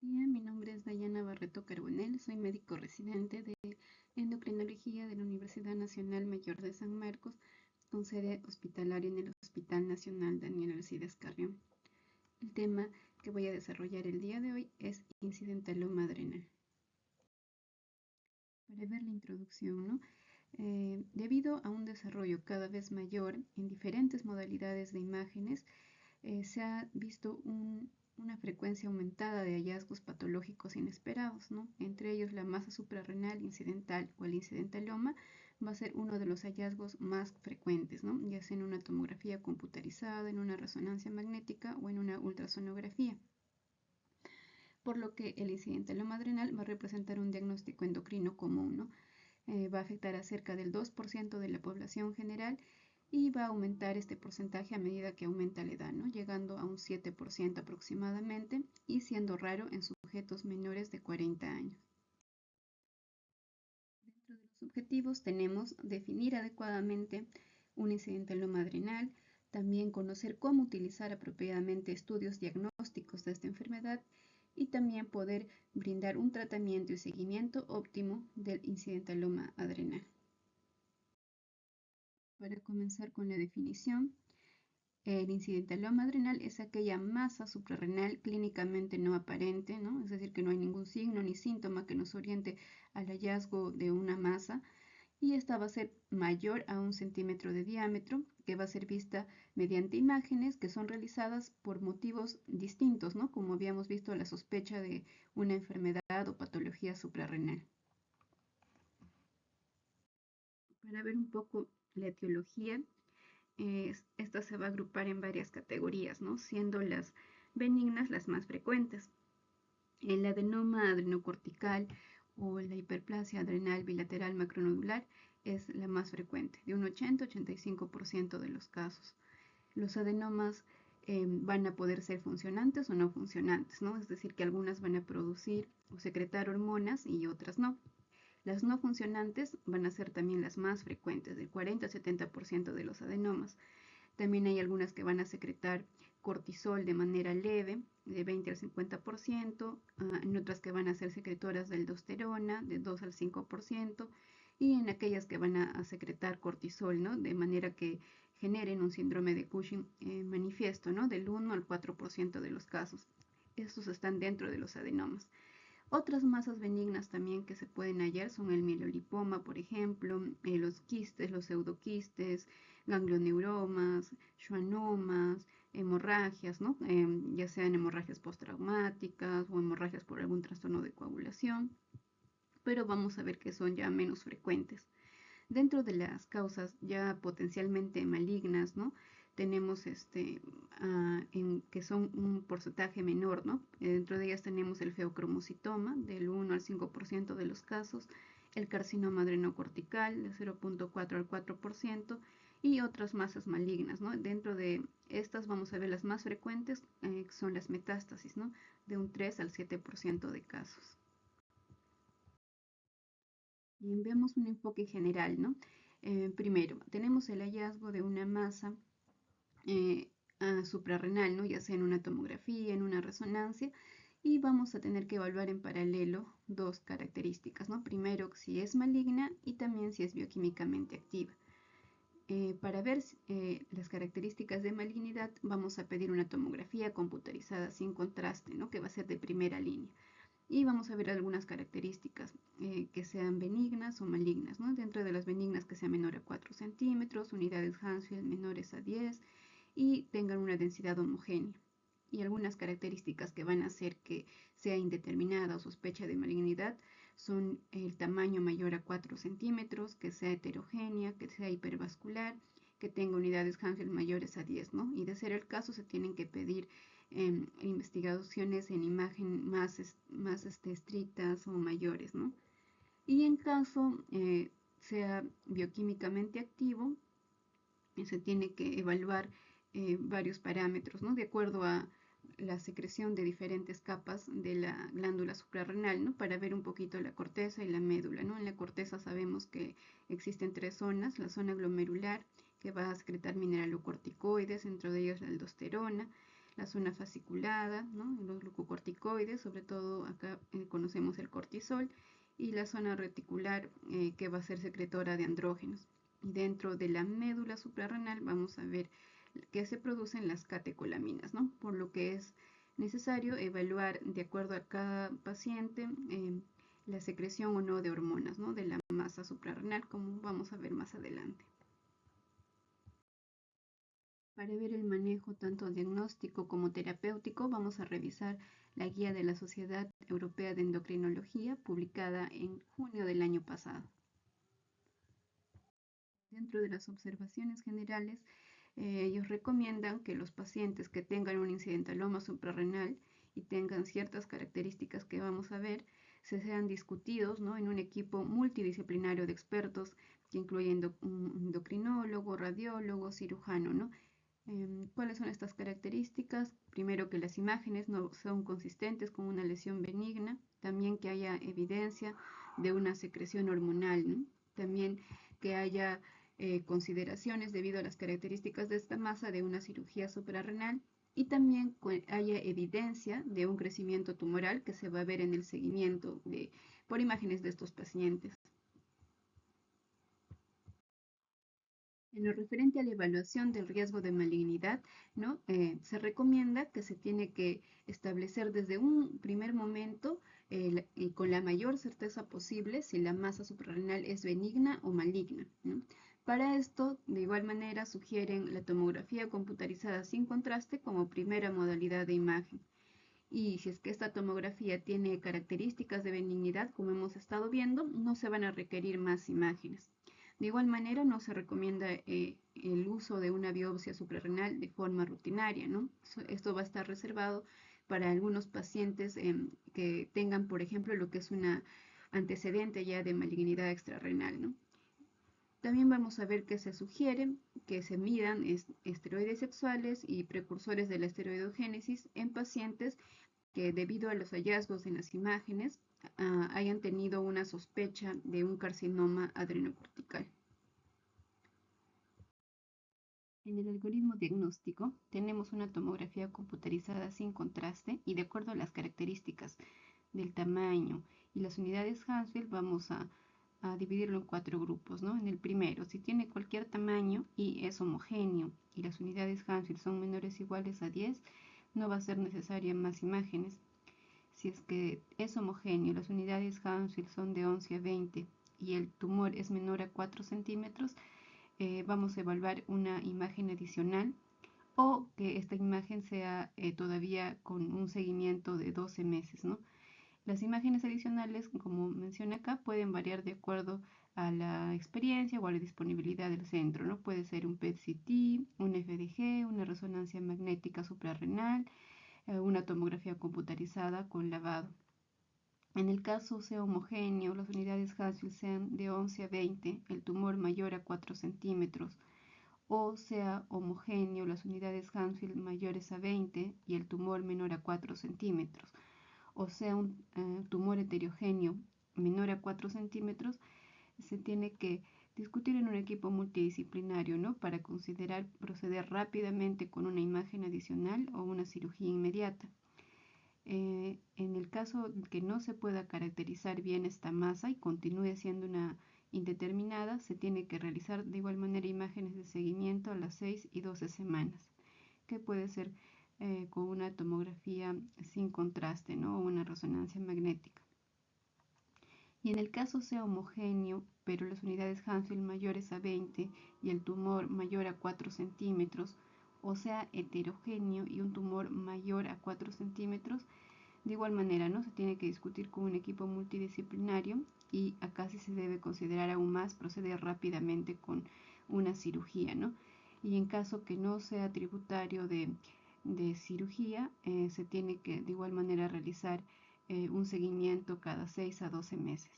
Día, mi nombre es Dayana Barreto Carbonell, soy médico residente de endocrinología de la Universidad Nacional Mayor de San Marcos, con sede hospitalaria en el Hospital Nacional Daniel Alcides Carrión. El tema que voy a desarrollar el día de hoy es incidentaloma adrenal. Para ver la introducción, ¿no? Debido a un desarrollo cada vez mayor en diferentes modalidades de imágenes, se ha visto una frecuencia aumentada de hallazgos patológicos inesperados, ¿no? Entre ellos la masa suprarrenal incidental o el incidentaloma va a ser uno de los hallazgos más frecuentes, ¿no? Ya sea en una tomografía computarizada, en una resonancia magnética o en una ultrasonografía. Por lo que el incidentaloma adrenal va a representar un diagnóstico endocrino común, ¿no? Va a afectar a cerca del 2% de la población general y va a aumentar este porcentaje a medida que aumenta la edad, ¿no? Llegando a un 7% aproximadamente y siendo raro en sujetos menores de 40 años. Dentro de los objetivos tenemos definir adecuadamente un incidentaloma adrenal, también conocer cómo utilizar apropiadamente estudios diagnósticos de esta enfermedad y también poder brindar un tratamiento y seguimiento óptimo del incidentaloma adrenal. Para comenzar con la definición, el incidentaloma adrenal es aquella masa suprarrenal clínicamente no aparente, ¿no? Es decir, que no hay ningún signo ni síntoma que nos oriente al hallazgo de una masa, y esta va a ser mayor a 1 centímetro de diámetro, que va a ser vista mediante imágenes que son realizadas por motivos distintos, ¿no? Como habíamos visto, la sospecha de una enfermedad o patología suprarrenal. Para ver un poco la etiología, esta se va a agrupar en varias categorías, ¿no? Siendo las benignas las más frecuentes. El adenoma adrenocortical o la hiperplasia adrenal bilateral macronodular es la más frecuente, de un 80-85% de los casos. Los adenomas van a poder ser funcionantes o no funcionantes, ¿no? Es decir, que algunas van a producir o secretar hormonas y otras no. Las no funcionantes van a ser también las más frecuentes, del 40-70% de los adenomas. También hay algunas que van a secretar cortisol de manera leve, de 20 al 50%, en otras que van a ser secretoras de aldosterona, de 2 al 5%, y en aquellas que van a secretar cortisol, ¿no? De manera que generen un síndrome de Cushing manifiesto, ¿no? Del 1 al 4% de los casos. Estos están dentro de los adenomas. Otras masas benignas también que se pueden hallar son el mielolipoma, por ejemplo, los quistes, los pseudoquistes, ganglioneuromas, schwannomas, hemorragias, ¿no? Ya sean hemorragias postraumáticas o hemorragias por algún trastorno de coagulación, pero vamos a ver que son ya menos frecuentes. Dentro de las causas ya potencialmente malignas, ¿no? Tenemos que son un porcentaje menor, ¿no? Dentro de ellas tenemos el feocromocitoma, del 1 al 5% de los casos, el carcinoma adrenocortical, del 0.4 al 4%, y otras masas malignas, ¿no? Dentro de estas vamos a ver las más frecuentes, que son las metástasis, ¿no? De un 3 al 7% de casos. Bien, veamos un enfoque general, ¿no? Primero, tenemos el hallazgo de una masa eh, suprarrenal, ¿no? Ya sea en una tomografía, en una resonancia, y vamos a tener que evaluar en paralelo dos características, ¿no? Primero, si es maligna y también si es bioquímicamente activa. Para ver las características de malignidad, vamos a pedir una tomografía computarizada sin contraste, ¿no? Que va a ser de primera línea. Y vamos a ver algunas características que sean benignas o malignas, ¿no? Dentro de las benignas que sea menor a 4 centímetros, unidades Hansfield menores a 10 y tengan una densidad homogénea. Y algunas características que van a hacer que sea indeterminada o sospecha de malignidad son el tamaño mayor a 4 centímetros, que sea heterogénea, que sea hipervascular, que tenga unidades Hansfield mayores a 10, ¿no? Y de ser el caso se tienen que pedir investigaciones en imagen más estrictas o mayores, ¿no? Y en caso sea bioquímicamente activo, se tiene que evaluar varios parámetros, ¿no? De acuerdo a la secreción de diferentes capas de la glándula suprarrenal, ¿no? Para ver un poquito la corteza y la médula, ¿no? En la corteza sabemos que existen tres zonas: la zona glomerular, que va a secretar mineralocorticoides, dentro de ellos la aldosterona; la zona fasciculada, ¿no? Los glucocorticoides, sobre todo acá conocemos el cortisol, y la zona reticular que va a ser secretora de andrógenos. Y dentro de la médula suprarrenal vamos a ver que se producen las catecolaminas, ¿no? Por lo que es necesario evaluar de acuerdo a cada paciente la secreción o no de hormonas, ¿no? De la masa suprarrenal, como vamos a ver más adelante. Para ver el manejo tanto diagnóstico como terapéutico, vamos a revisar la guía de la Sociedad Europea de Endocrinología, publicada en junio del año pasado. Dentro de las observaciones generales, ellos recomiendan que los pacientes que tengan un incidentaloma suprarrenal y tengan ciertas características que vamos a ver, se sean discutidos, ¿no? En un equipo multidisciplinario de expertos que incluye un endocrinólogo, radiólogo, cirujano, ¿no? ¿Cuáles son estas características? Primero, que las imágenes no son consistentes con una lesión benigna, también que haya evidencia de una secreción hormonal, ¿no? También que haya consideraciones debido a las características de esta masa de una cirugía suprarrenal, y también haya evidencia de un crecimiento tumoral que se va a ver en el seguimiento por imágenes de estos pacientes. En lo referente a la evaluación del riesgo de malignidad, ¿no? Se recomienda que se tiene que establecer desde un primer momento y con la mayor certeza posible si la masa suprarrenal es benigna o maligna, ¿no? Para esto, de igual manera, sugieren la tomografía computarizada sin contraste como primera modalidad de imagen. Y si es que esta tomografía tiene características de benignidad, como hemos estado viendo, no se van a requerir más imágenes. De igual manera, no se recomienda el uso de una biopsia suprarrenal de forma rutinaria, ¿no? Esto va a estar reservado para algunos pacientes que tengan, por ejemplo, lo que es una antecedente ya de malignidad extrarrenal, ¿no? También vamos a ver que se sugiere que se midan esteroides sexuales y precursores de la esteroidogénesis en pacientes que, debido a los hallazgos en las imágenes, hayan tenido una sospecha de un carcinoma adrenocortical. En el algoritmo diagnóstico tenemos una tomografía computarizada sin contraste, y de acuerdo a las características del tamaño y las unidades Hansfield vamos a dividirlo en 4 grupos, ¿no? En el primero, si tiene cualquier tamaño y es homogéneo y las unidades Hansfield son menores o iguales a 10, no va a ser necesaria más imágenes. Si es que es homogéneo, las unidades Hansfield son de 11 a 20 y el tumor es menor a 4 centímetros, vamos a evaluar una imagen adicional, o que esta imagen sea todavía con un seguimiento de 12 meses, ¿no? Las imágenes adicionales, como menciona acá, pueden variar de acuerdo a la experiencia o a la disponibilidad del centro, ¿no? Puede ser un PET-CT, un FDG, una resonancia magnética suprarrenal, una tomografía computarizada con lavado. En el caso sea homogéneo, las unidades Hansfield sean de 11 a 20, el tumor mayor a 4 centímetros, o sea homogéneo, las unidades Hansfield mayores a 20 y el tumor menor a 4 centímetros, o sea un tumor heterogéneo menor a 4 centímetros, se tiene que discutir en un equipo multidisciplinario, ¿no? Para considerar proceder rápidamente con una imagen adicional o una cirugía inmediata. En el caso que no se pueda caracterizar bien esta masa y continúe siendo una indeterminada, se tiene que realizar de igual manera imágenes de seguimiento a las 6 y 12 semanas, que puede ser con una tomografía sin contraste, ¿no? O una resonancia magnética. Y en el caso sea homogéneo, pero las unidades Hansfield mayores a 20 y el tumor mayor a 4 centímetros, o sea heterogéneo y un tumor mayor a 4 centímetros, de igual manera, ¿no? Se tiene que discutir con un equipo multidisciplinario, y acá sí se debe considerar aún más proceder rápidamente con una cirugía, ¿no? Y en caso que no sea tributario de cirugía, se tiene que de igual manera realizar un seguimiento cada 6 a 12 meses.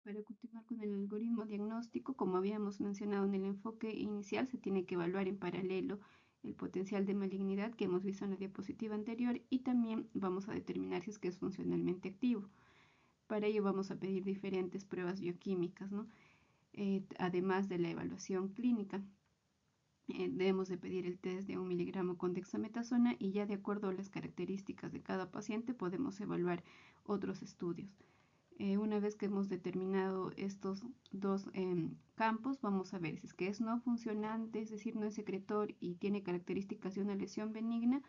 Para continuar con el algoritmo diagnóstico, como habíamos mencionado en el enfoque inicial, se tiene que evaluar en paralelo el potencial de malignidad que hemos visto en la diapositiva anterior, y también vamos a determinar si es que es funcionalmente activo. Para ello vamos a pedir diferentes pruebas bioquímicas, ¿no? Además de la evaluación clínica. debemos de pedir el test de 1 miligramo con dexametasona y ya de acuerdo a las características de cada paciente podemos evaluar otros estudios. Una vez que hemos determinado estos dos campos, vamos a ver si es que es no funcionante, es decir, no es secretor y tiene características de una lesión benigna,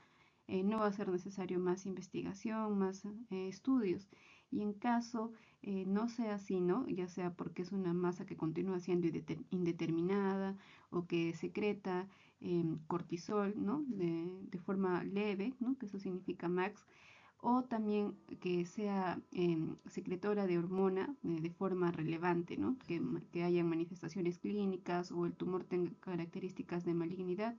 no va a ser necesario más investigación, más estudios. Y en caso no sea así, ¿no? Ya sea porque es una masa que continúa siendo indeterminada o que secreta cortisol, ¿no? De forma leve, ¿no? Que eso significa max, o también que sea secretora de hormona de forma relevante, ¿no? Que haya manifestaciones clínicas o el tumor tenga características de malignidad,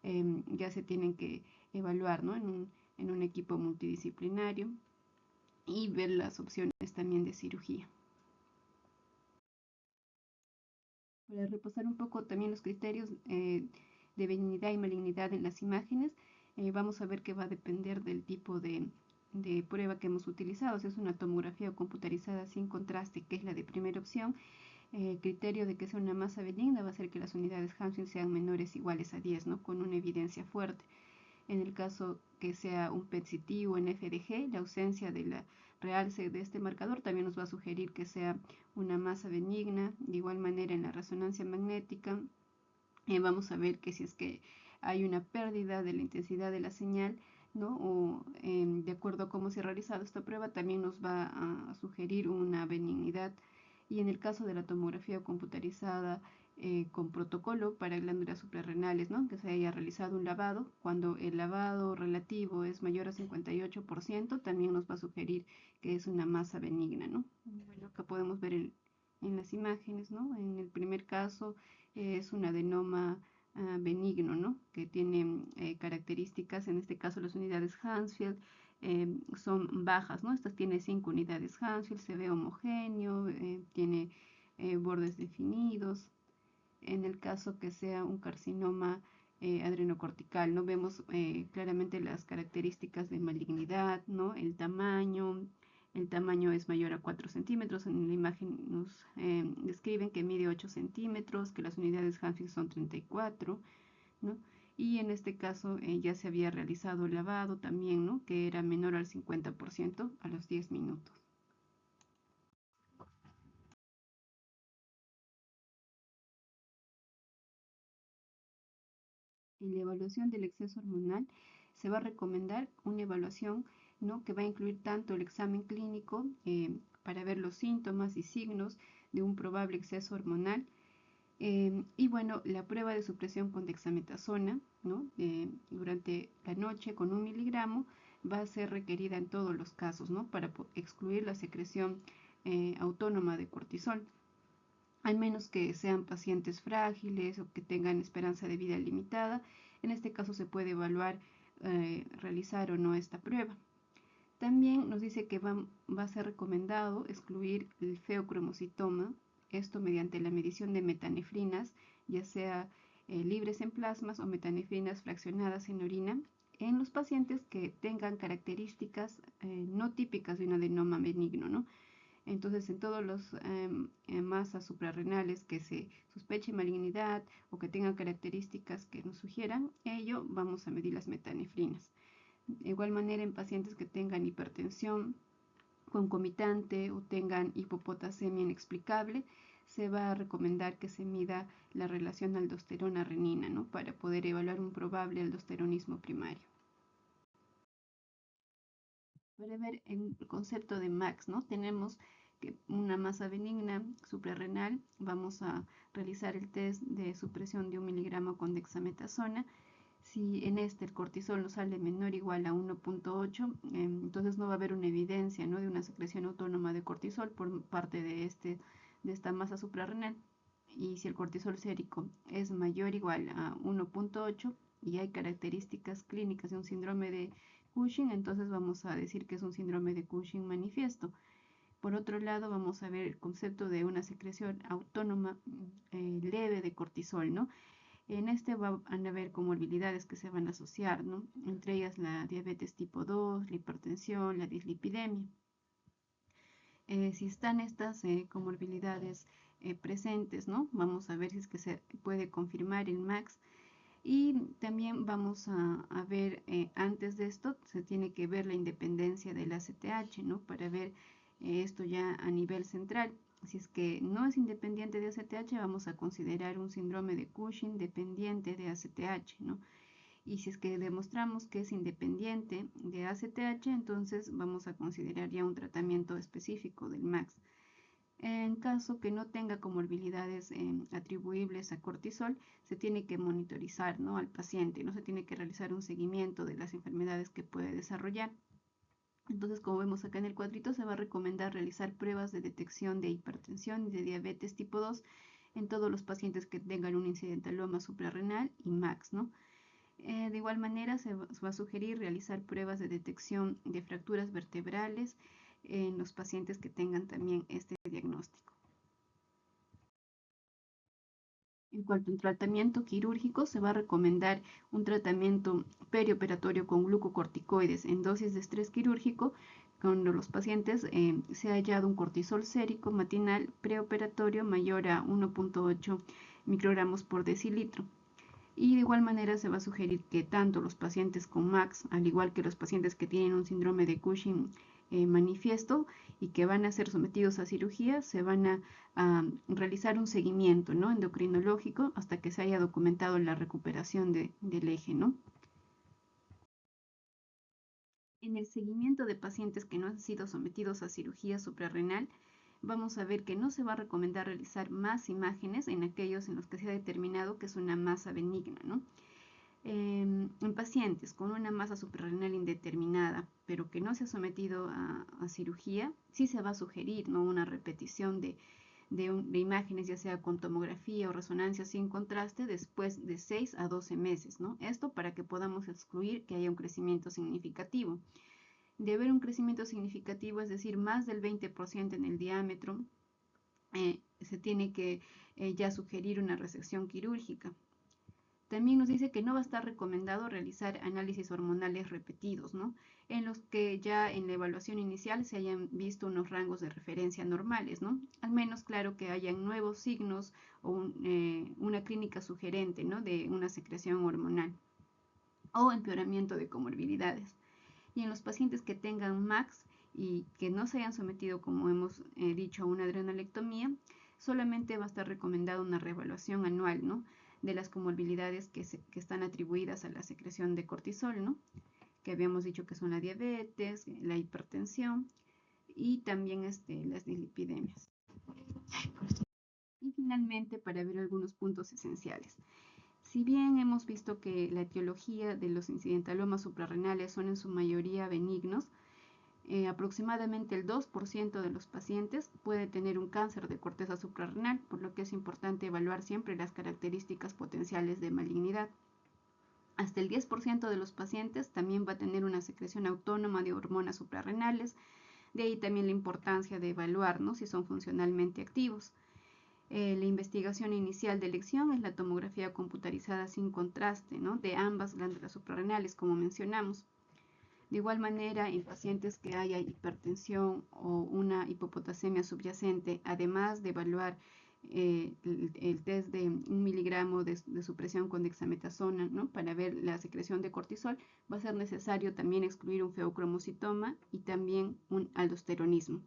ya se tienen que evaluar, ¿no? En un equipo multidisciplinario y ver las opciones también de cirugía. Para repasar un poco también los criterios de benignidad y malignidad en las imágenes, vamos a ver que va a depender del tipo de prueba que hemos utilizado. Si es una tomografía computarizada sin contraste, que es la de primera opción, el criterio de que sea una masa benigna va a ser que las unidades Hansfield sean menores o iguales a 10, ¿no? Con una evidencia fuerte. En el caso que sea un PET-CT o en FDG, la ausencia de la realce de este marcador también nos va a sugerir que sea una masa benigna. De igual manera, en la resonancia magnética vamos a ver que si es que hay una pérdida de la intensidad de la señal, ¿no? O de acuerdo a cómo se ha realizado esta prueba, también nos va a sugerir una benignidad. Y en el caso de la tomografía computarizada con protocolo para glándulas suprarrenales, ¿no? Que se haya realizado un lavado, cuando el lavado relativo es mayor a 58%, también nos va a sugerir que es una masa benigna, ¿no? Bueno, acá podemos ver en las imágenes, ¿no? En el primer caso es un adenoma benigno, ¿no? Que tiene características, en este caso las unidades Hansfield son bajas, ¿no? Estas tiene 5 unidades Hansfield, se ve homogéneo, tiene bordes definidos. En el caso que sea un carcinoma adrenocortical, ¿no? Vemos claramente las características de malignidad, ¿no? El tamaño es mayor a 4 centímetros, en la imagen nos describen que mide 8 centímetros, que las unidades Hansfield son 34, ¿no? Y en este caso ya se había realizado el lavado también, ¿no? Que era menor al 50% a los 10 minutos. En la evaluación del exceso hormonal se va a recomendar una evaluación, ¿no? Que va a incluir tanto el examen clínico para ver los síntomas y signos de un probable exceso hormonal, y bueno, la prueba de supresión con dexametasona, ¿no? Durante la noche con 1 miligramo va a ser requerida en todos los casos, ¿no? Para excluir la secreción autónoma de cortisol, al menos que sean pacientes frágiles o que tengan esperanza de vida limitada. En este caso se puede evaluar realizar o no esta prueba. También nos dice que va a ser recomendado excluir el feocromocitoma, esto mediante la medición de metanefrinas, ya sea libres en plasmas o metanefrinas fraccionadas en orina, en los pacientes que tengan características no típicas de un adenoma benigno, ¿no? Entonces, en todos los masas suprarrenales que se sospeche malignidad o que tengan características que nos sugieran ello, vamos a medir las metanefrinas. De igual manera, en pacientes que tengan hipertensión concomitante o tengan hipopotasemia inexplicable, se va a recomendar que se mida la relación aldosterona-renina, ¿no? Para poder evaluar un probable aldosteronismo primario. Para ver el concepto de MAX, ¿no? Tenemos que una masa benigna suprarrenal, vamos a realizar el test de supresión de 1 miligramo con dexametasona. Si en este el cortisol nos sale menor o igual a 1.8, entonces no va a haber una evidencia, ¿no? De una secreción autónoma de cortisol por parte de esta masa suprarrenal. Y si el cortisol sérico es mayor o igual a 1.8 y hay características clínicas de un síndrome de Cushing, entonces vamos a decir que es un síndrome de Cushing manifiesto. Por otro lado, vamos a ver el concepto de una secreción autónoma leve de cortisol, ¿no? En este van a haber comorbilidades que se van a asociar, ¿no? Entre ellas la diabetes tipo 2, la hipertensión, la dislipidemia. Si están estas comorbilidades presentes, ¿no? Vamos a ver si es que se puede confirmar el MAX Y también vamos a ver, antes de esto, se tiene que ver la independencia del ACTH, ¿no? Para ver esto ya a nivel central. Si es que no es independiente de ACTH, vamos a considerar un síndrome de Cushing dependiente de ACTH, ¿no? Y si es que demostramos que es independiente de ACTH, entonces vamos a considerar ya un tratamiento específico del MAX. En caso que no tenga comorbilidades atribuibles a cortisol, se tiene que monitorizar, ¿no?, al paciente, no se tiene que realizar un seguimiento de las enfermedades que puede desarrollar. Entonces, como vemos acá en el cuadrito, se va a recomendar realizar pruebas de detección de hipertensión y de diabetes tipo 2 en todos los pacientes que tengan un incidentaloma suprarrenal y MAX, ¿no? De igual manera, se va a sugerir realizar pruebas de detección de fracturas vertebrales en los pacientes que tengan también este diagnóstico. En cuanto al tratamiento quirúrgico, se va a recomendar un tratamiento perioperatorio con glucocorticoides en dosis de estrés quirúrgico cuando los pacientes se ha hallado un cortisol sérico matinal preoperatorio mayor a 1.8 microgramos por decilitro. Y de igual manera se va a sugerir que tanto los pacientes con MAX, al igual que los pacientes que tienen un síndrome de Cushing manifiesto y que van a ser sometidos a cirugía, se van a realizar un seguimiento, ¿no?, endocrinológico hasta que se haya documentado la recuperación del eje, ¿no? En el seguimiento de pacientes que no han sido sometidos a cirugía suprarrenal, vamos a ver que no se va a recomendar realizar más imágenes en aquellos en los que se ha determinado que es una masa benigna, ¿no? En pacientes con una masa suprarrenal indeterminada, pero que no se ha sometido a cirugía, sí se va a sugerir, ¿no?, una repetición de imágenes, ya sea con tomografía o resonancia sin contraste, después de 6 a 12 meses, ¿no? Esto para que podamos excluir que haya un crecimiento significativo. De haber un crecimiento significativo, es decir, más del 20% en el diámetro, se tiene que ya sugerir una resección quirúrgica. También nos dice que no va a estar recomendado realizar análisis hormonales repetidos, ¿no?, en los que ya en la evaluación inicial se hayan visto unos rangos de referencia normales, ¿no? Al menos, claro, que hayan nuevos signos o una clínica sugerente, ¿no?, de una secreción hormonal o empeoramiento de comorbilidades. Y en los pacientes que tengan MAX y que no se hayan sometido, como hemos dicho, a una adrenalectomía, solamente va a estar recomendada una reevaluación anual, ¿no?, de las comorbilidades que están atribuidas a la secreción de cortisol, ¿no?, que habíamos dicho que son la diabetes, la hipertensión y también las dislipidemias. Y finalmente, para ver algunos puntos esenciales. Si bien hemos visto que la etiología de los incidentalomas suprarrenales son en su mayoría benignos, aproximadamente el 2% de los pacientes puede tener un cáncer de corteza suprarrenal, por lo que es importante evaluar siempre las características potenciales de malignidad. Hasta el 10% de los pacientes también va a tener una secreción autónoma de hormonas suprarrenales, de ahí también la importancia de evaluar, ¿no?, si son funcionalmente activos. La investigación inicial de elección es la tomografía computarizada sin contraste, ¿no?, de ambas glándulas suprarrenales, como mencionamos. De igual manera, en pacientes que haya hipertensión o una hipopotasemia subyacente, además de evaluar el test de 1 miligramo de supresión con dexametasona, ¿no?, para ver la secreción de cortisol, va a ser necesario también excluir un feocromocitoma y también un aldosteronismo.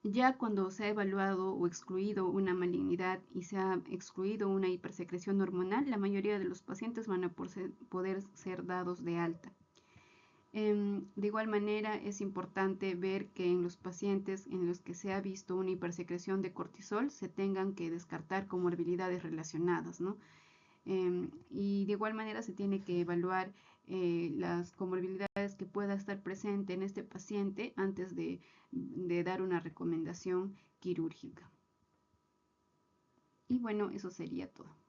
Ya cuando se ha evaluado o excluido una malignidad y se ha excluido una hipersecreción hormonal, la mayoría de los pacientes van a poder ser dados de alta. De igual manera, es importante ver que en los pacientes en los que se ha visto una hipersecreción de cortisol se tengan que descartar comorbilidades relacionadas, ¿no? Y de igual manera se tiene que evaluar las comorbilidades que pueda estar presente en este paciente antes de dar una recomendación quirúrgica. Y bueno, eso sería todo.